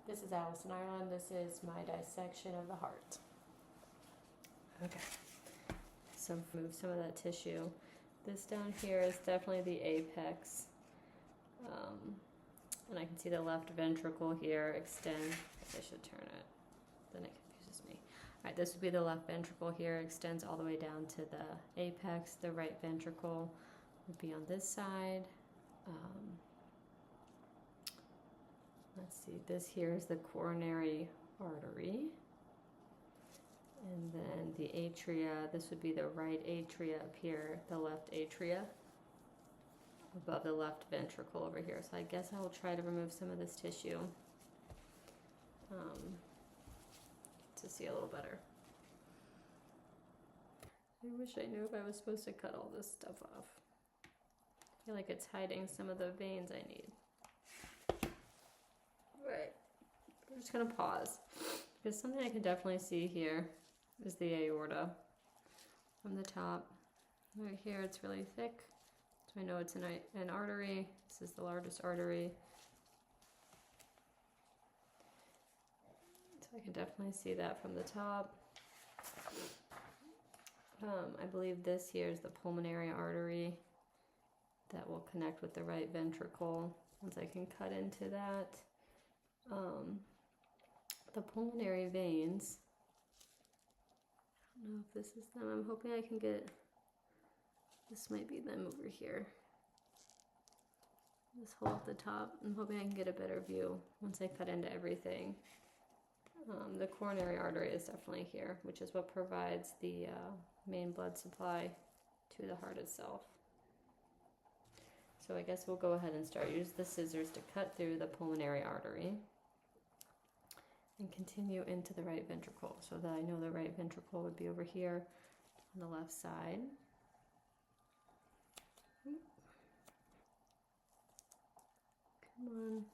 This is Allison Ireland. This is my dissection of the heart. Okay, so move some of that tissue. This down here is definitely the apex. And I can see the left ventricle here extend. I should turn it, then it confuses me. All right, this would be the left ventricle here, extends all the way down to the apex. The right ventricle would be on this side. Let's see, this here is the coronary artery. And then the atria, this would be the right atria up here, the left atria above the left ventricle over here. So I guess I will try to remove some of this tissue to see a little better. I wish I knew if I was supposed to cut all this stuff off. I feel like it's hiding some of the veins I need. Right, we're just gonna pause because something I can definitely see here is the aorta from the top. Right here it's really thick, so I know it's an artery. This is the largest artery. So I can definitely see that from the top. I believe this here is the pulmonary artery that will connect with the right ventricle. Once I can cut into that. The pulmonary veins, I don't know if this is them. I'm hoping I can get, this might be them over here. This hole at the top. I'm hoping I can get a better view once I cut into everything. The coronary artery is definitely here, which is what provides the main blood supply to the heart itself. So I guess we'll go ahead and use the scissors to cut through the pulmonary artery and continue into the right ventricle, so that I know the right ventricle would be over here on the left side. Come on.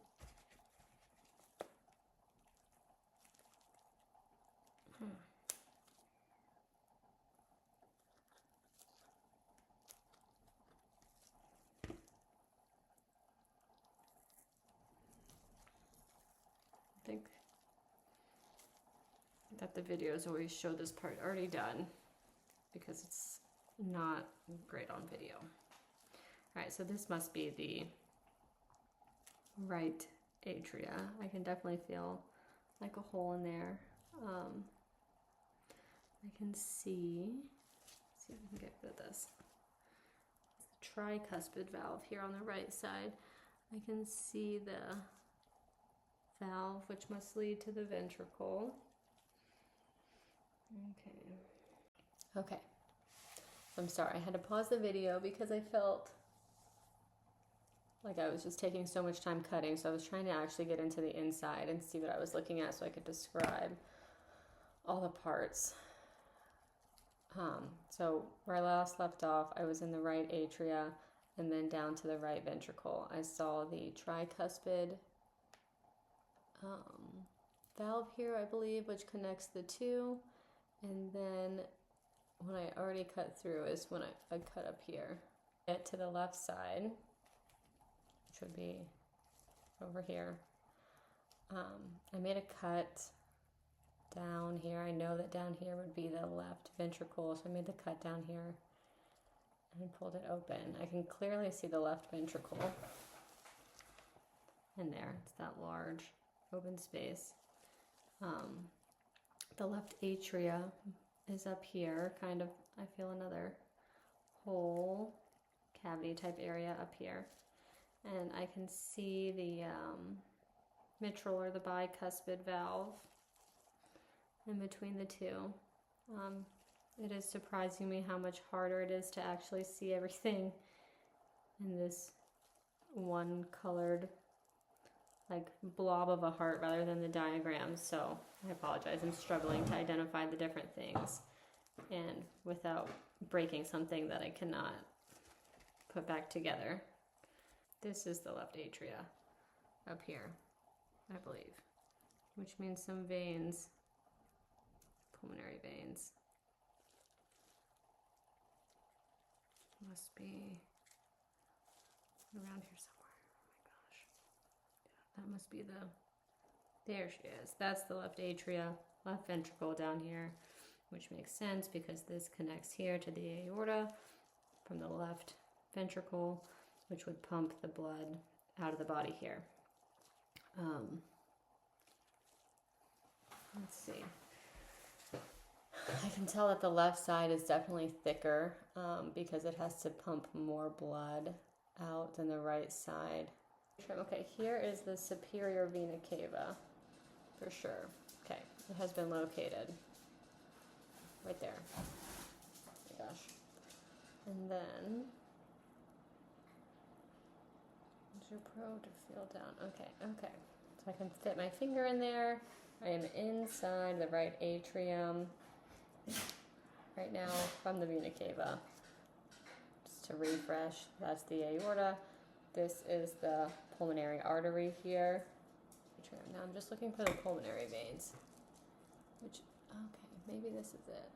I think that the videos always show this part already done because it's not great on video. All right, so this must be the right atria. I can definitely feel like a hole in there. I can see, let's see if I can get rid of this. It's the tricuspid valve here on the right side. I can see the valve, which must lead to the ventricle. Okay. I'm sorry, I had to pause the video because I felt like I was just taking so much time cutting, so I was trying to actually get into the inside and see what I was looking at so I could describe all the parts. So where I last left off, I was in the right atria and then down to the right ventricle. I saw the tricuspid valve here, I believe, which connects the two. And then when I already cut through is when I cut up here. Get to the left side, which would be over here. I made a cut down here. I know that down here would be the left ventricle, so I made the cut down here and pulled it open. I can clearly see the left ventricle in there. It's that large open space. The left atria is up here, kind of, I feel another hole, cavity type area up here. And I can see the mitral or the bicuspid valve in between the two. It is surprising me how much harder it is to actually see everything in this one colored like blob of a heart rather than the diagrams, so I apologize. I'm struggling to identify the different things and without breaking something that I cannot put back together. This is the left atria up here, I believe, which means some veins, pulmonary veins. Must be around here somewhere. Oh my gosh. That must be the There she is. That's the left atria, left ventricle down here, which makes sense because this connects here to the aorta from the left ventricle, which would pump the blood out of the body here. Let's see. I can tell that the left side is definitely thicker because it has to pump more blood out than the right side. Okay, here is the superior vena cava, for sure. Okay, it has been located. Right there. Oh my gosh. And then, use your probe to feel down. Okay, okay. So I can fit my finger in there. I am inside the right atrium right now from the vena cava. Just to refresh, that's the aorta. This is the pulmonary artery here. Now I'm just looking for the pulmonary veins. Which, okay, maybe this is it.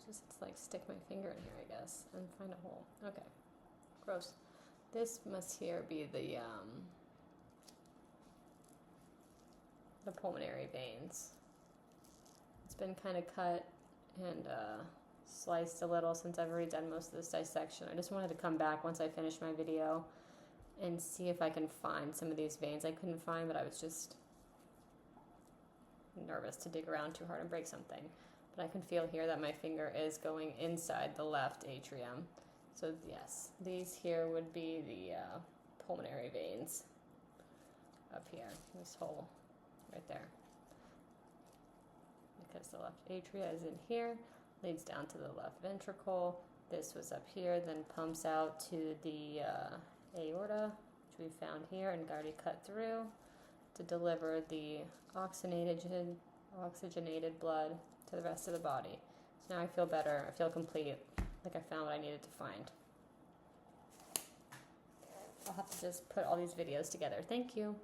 Just like stick my finger in here, I guess, and find a hole. Okay, gross. This must here be the pulmonary veins. It's been kind of cut and sliced a little since I've already done most of this dissection. I just wanted to come back once I finished my video and see if I can find some of these veins. I couldn't find, but I was just nervous to dig around too hard and break something. But I can feel here that my finger is going inside the left atrium. So yes, these here would be the pulmonary veins up here, this hole right there. Because the left atria is in here, leads down to the left ventricle. This was up here, then pumps out to the aorta, which we found here and already cut through to deliver the oxygenated blood to the rest of the body. So now I feel better. I feel complete, like I found what I needed to find. I'll have to just put all these videos together. Thank you.